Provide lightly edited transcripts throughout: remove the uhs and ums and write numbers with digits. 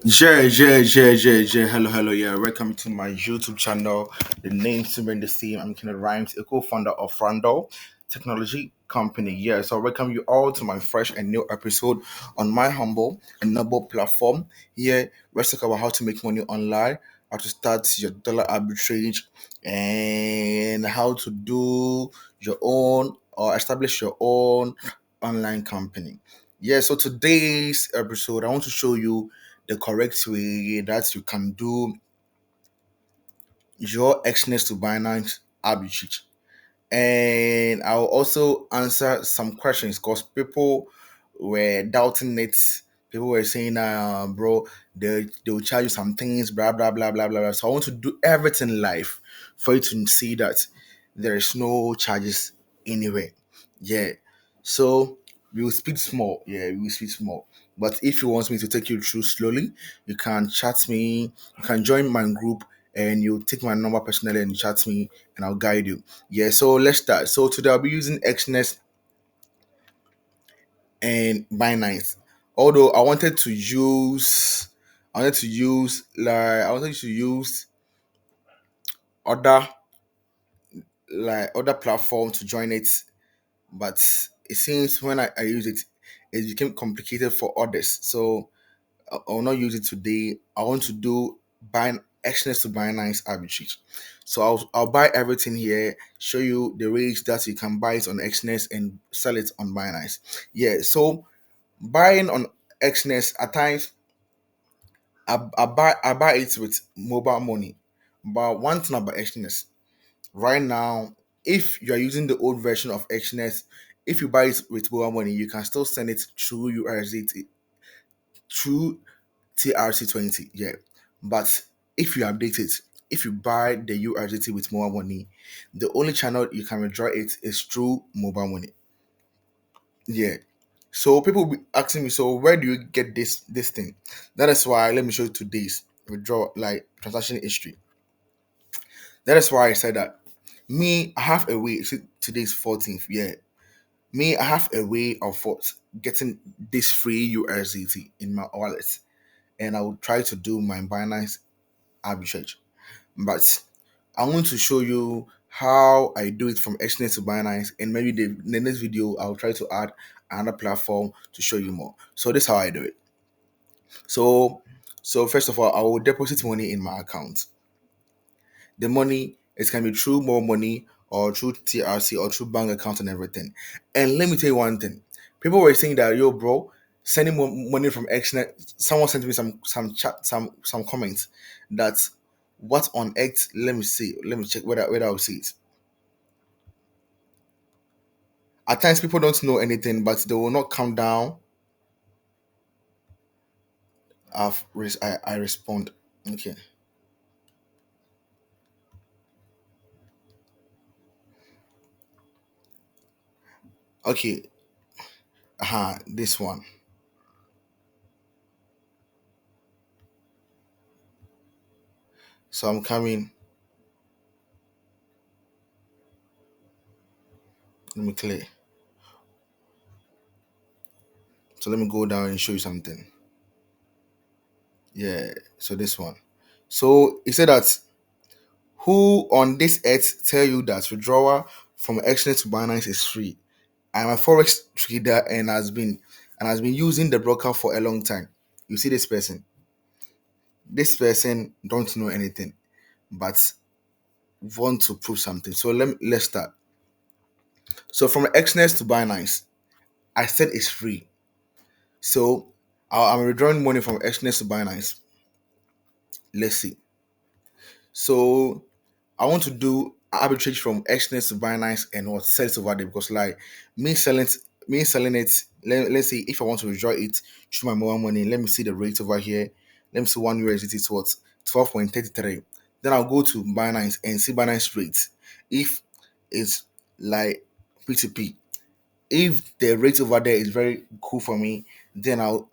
Hello, hello, yeah. Welcome to my YouTube channel. The name remain the same. I'm Kenneth Rhymes, a co-founder of Randall Technology Company. Yeah, so I welcome you all to my fresh and new episode on my humble and noble platform. Here, let's talk about how to make money online, how to start your dollar arbitrage, and how to do your own or establish your own online company. Yeah, so today's episode, I want to show you the correct way that you can do your Exness to Binance arbitrage. And I'll also answer some questions because people were doubting it. People were saying, bro, they'll charge you some things, blah, blah, blah, blah, blah, blah. So I want to do everything live for you to see that there is no charges anywhere. Yeah. So we will speak small. Yeah, we will speak small. But if you want me to take you through slowly, you can chat me, you can join my group and you take my number personally and chat me and I'll guide you. Yeah, so let's start. So today I'll be using Exness and Binance. Although I wanted to use other other platform to join it, but it seems when I use it, it became complicated for others. So I will not use it today. I want to do buy Exness to Binance arbitrage. So I'll buy everything here, show you the rates that you can buy it on Exness and sell it on Binance. Yeah, so buying on Exness at times I buy it with mobile money. But one thing about Exness right now, if you are using the old version of Exness, if you buy it with mobile money, you can still send it through USDT through TRC20, yeah. But if you update it, if you buy the USDT with mobile money, the only channel you can withdraw it is through mobile money. Yeah. So people will be asking me, so where do you get this thing? That is why let me show you today's withdraw like transaction history. That is why I said that. Me, I have a way. See, today's 14th. Yeah. Me, I have a way of what getting this free USDT in my wallet, and I will try to do my Binance arbitrage. But I want to show you how I do it from Exness to Binance, and maybe the next video I'll try to add another platform to show you more. So this is how I do it. So first of all, I will deposit money in my account. The money it can be through more money or through TRC or through bank account and everything. And let me tell you one thing. People were saying that yo bro, sending money from Xnet. Someone sent me some chat some comments that what on X. Let me see. Let me check whether I'll see it. At times people don't know anything, but they will not come down. I respond. Okay. Okay. This one. So I'm coming. Let me clear. So let me go down and show you something. Yeah. So this one. So he said that who on this earth tell you that withdrawal from Exness to Binance is free? I'm a forex trader and has been using the broker for a long time. You see this person. This person don't know anything, but want to prove something. So let's start. So from Exness to Binance, I said it's free. So I'm withdrawing money from Exness to Binance. Let's see. So I want to do arbitrage from Exness to Binance and what sells over there because like me selling it, let's say if I want to withdraw it through my mobile money, let me see the rate over here. Let me see one USDT is what 12.33. Then I'll go to Binance and see Binance rates. If it's like P2P, if the rate over there is very cool for me, then I'll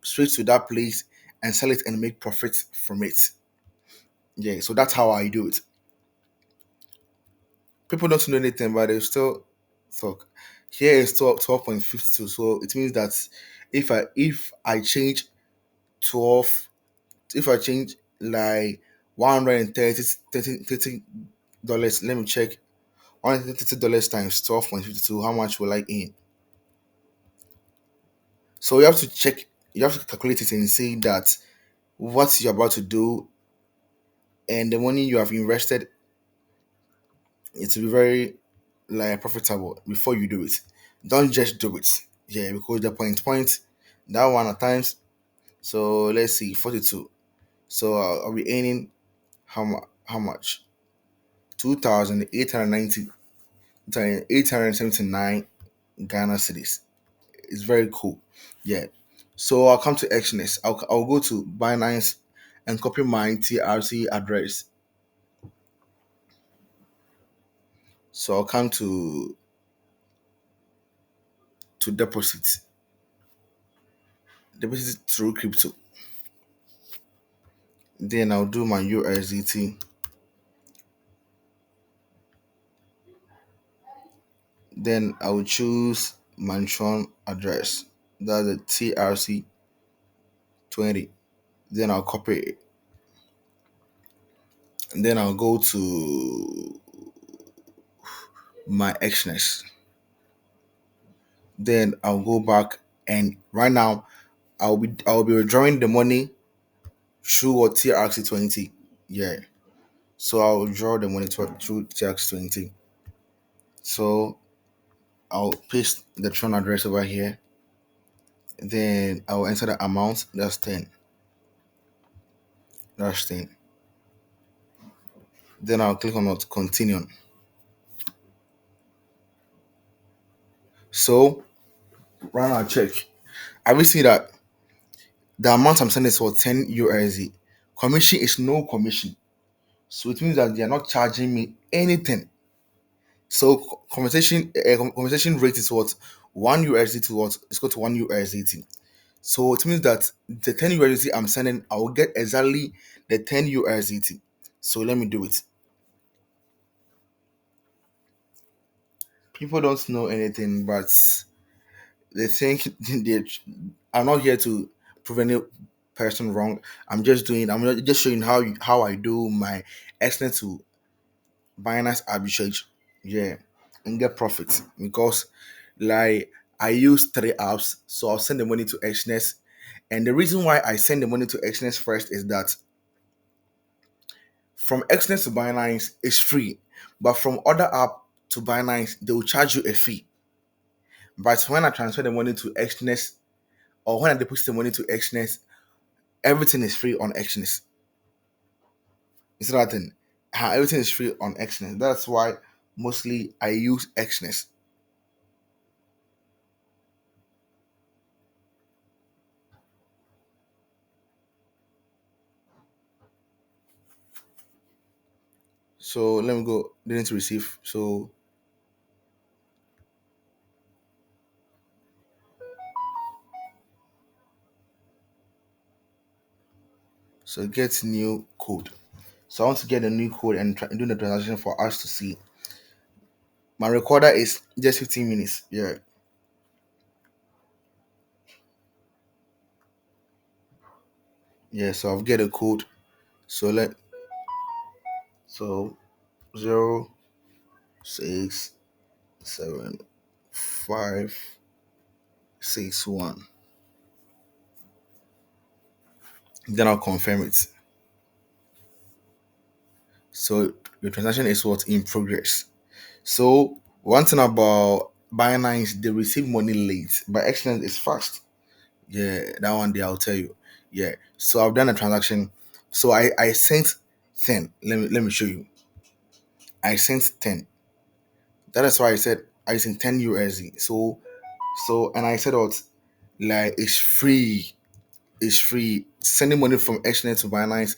switch to that place and sell it and make profit from it. Yeah, so that's how I do it. People don't know anything, but they still talk. Here is 12.52, so it means that if I change 12. If I change like 130 dollars, let me check. $130 times 12.52. How much will I in? So you have to check. You have to calculate it and see that what you're about to do and the money you have invested, it will be very like profitable before you do it. Don't just do it. Yeah, because the point that one at times. So let's see, 42. So I'll be earning how much? 2,890, 879 Ghana cedis. It's very cool. Yeah. So I'll come to Exness. I'll go to Binance and copy my TRC address. So I'll come to deposit through crypto. Then I'll do my USDT. Then I will choose Mansion address. That's the TRC 20. Then I'll copy it. And then I'll go to my Exness. Then I'll go back and right now I'll be withdrawing the money through what TRC 20. Yeah. So I'll withdraw the money through TRC 20. So I'll paste the Tron address over here. Then I'll enter the amount. That's 10. That's 10. Then I'll click on what continue. So right now check. I will see that the amount I'm sending is for 10 USD. Commission is no commission. So it means that they are not charging me anything. So conversation rate is what 1 USD to what it's got to 1 USDT. So it means that the 10 USDT I'm sending, I will get exactly the 10 USDT. So let me do it. People don't know anything, but they think they. I'm not here to prove any person wrong. I'm just showing how I do my excellent to Binance Arbitrage, yeah, and get profits because like I use 3 apps, so I'll send the money to Exness, and the reason why I send the money to Exness first is that from Exness to Binance is free, but from other app to Binance they will charge you a fee. But when I transfer the money to Exness or when I deposit the money to Exness, everything is free on Exness. It's that thing. Everything is free on Exness. That's why mostly I use Exness. So let me go. Didn't receive. So get new code. So I want to get a new code and do the transaction for us to see. My recorder is just 15 minutes. Yeah. Yeah. So I'll get a code. So so 067 561. Then I'll confirm it. So the transaction is what's in progress. So one thing about Binance, they receive money late, but Exchange is fast. Yeah, that one day I'll tell you. Yeah. So I've done a transaction. So I sent 10. Let me show you. I sent 10. That is why I said I sent 10 USD. So and I said what like it's free. It's free. Sending money from Exchange to Binance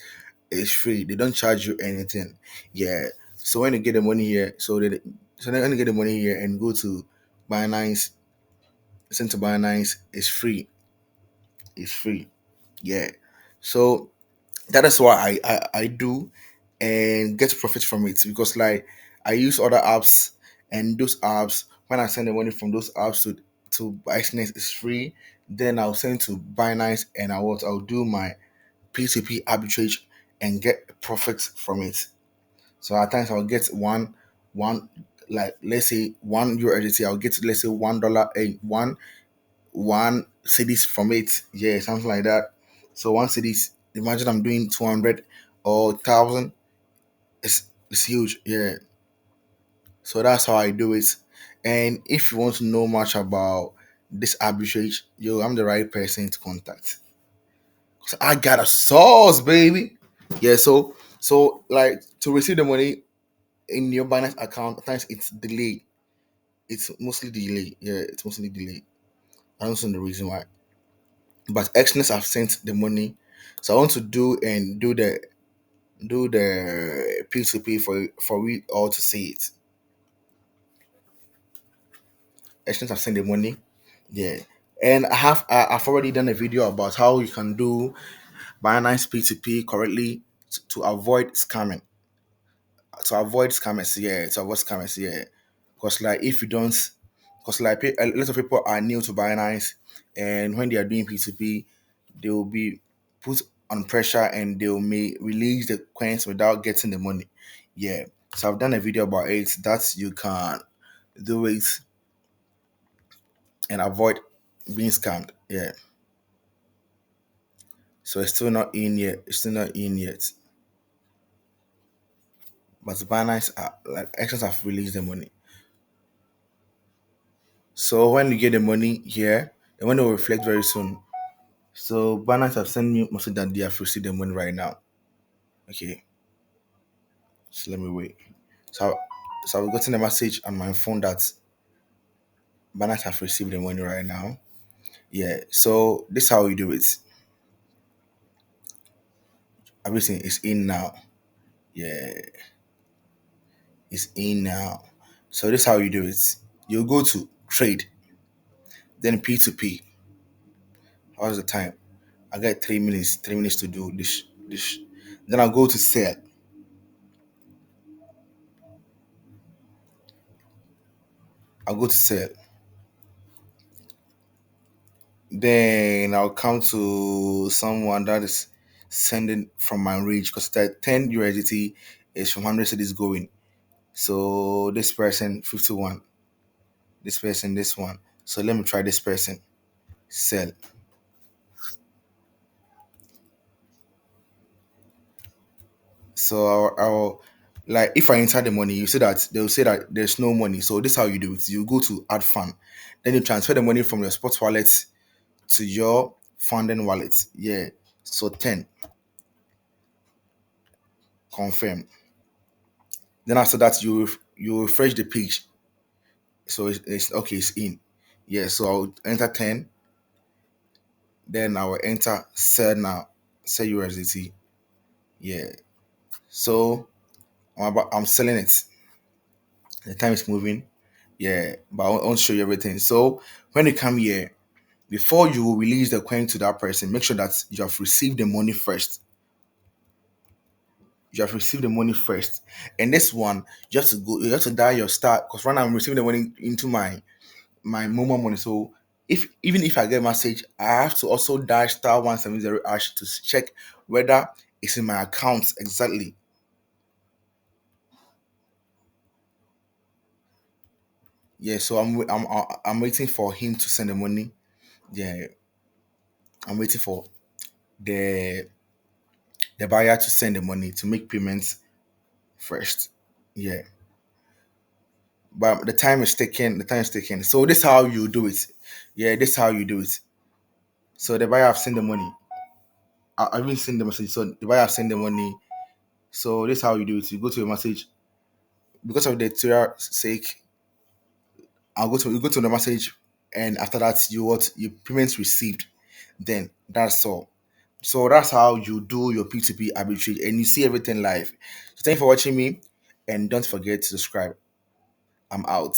is free. They don't charge you anything. Yeah. So when you get the money here, so then when you get the money here and go to Binance, send to Binance, it's free. It's free. Yeah. So that is what I do and get profit from it because like I use other apps and those apps when I send the money from those apps to Exness is free. Then I'll send to Binance, and I'll do my P2P arbitrage and get profits from it. So at times I'll get one like let's say €1, I'll get let's say $1 a one cities from it. Yeah, something like that. So one cities, imagine I'm doing 200 or 1,000. It's huge. Yeah. So that's how I do it. And if you want to know much about this arbitrage, yo, I'm the right person to contact. So I got a sauce, baby. Yeah, so like to receive the money in your Binance account, at times it's delayed. It's mostly delayed. Yeah, it's mostly delayed. I don't know the reason why. But Exness have sent the money. So I want to do the P2P for we all to see it. Exness have sent the money. Yeah. And I've already done a video about how you can do Binance P2P correctly to avoid scamming. To avoid scammers, yeah. Because like if you don't, because like a lot of people are new to Binance, and when they are doing P2P, they will be put on pressure and they will may release the coins without getting the money. Yeah. So I've done a video about it that you can do it and avoid being scammed. Yeah. So it's still not in yet. It's still not in yet. But Binance are like actions have released the money. So when you get the money here, the money will reflect very soon. So Binance have sent me message that they have received the money right now. Okay, so let me wait. So I've gotten a message on my phone that Binance have received the money right now. Yeah. So this is how we do it. Everything is in now. Yeah, it's in now. So this is how you do it. You go to trade, then P2P. How's the time? I got 3 minutes. 3 minutes to do this. Then I'll go to sell. I'll go to sell. Then I'll come to someone that is sending from my reach because that 10 USDT is from 100 cities going. So this person 51, this person this one. So let me try this person. Sell. So I'll like if I enter the money, you say that they'll say that there's no money. So this is how you do it. You go to add fund, then you transfer the money from your spot wallet to your funding wallet. Yeah. So 10 confirm. Then after that you refresh the page. So it's okay, it's in. Yeah, so I'll enter 10, then I will enter sell now. Sell USDT. Yeah. So I'm selling it. The time is moving. Yeah, but I won't show you everything. So when you come here, before you release the coin to that person, make sure that you have received the money first. You have received the money first. And this one, you have to dial your start because right now I'm receiving the money into my mobile money. So if even if I get a message, I have to also dial *170# to check whether it's in my account exactly. Yeah, so I'm waiting for him to send the money. Yeah, I'm waiting for the the buyer to send the money to make payments first. Yeah, but the time is taking. The time is taking. So this is how you do it. Yeah, this is how you do it. So the buyer have sent the money. I haven't sent the message. So the buyer have sent the money. So this is how you do it. You go to your message because of the tutorial sake. You go to the message, and after that you what your payments received. Then that's all. So that's how you do your P2P arbitrage, and you see everything live. So thank you for watching me, and don't forget to subscribe. I'm out.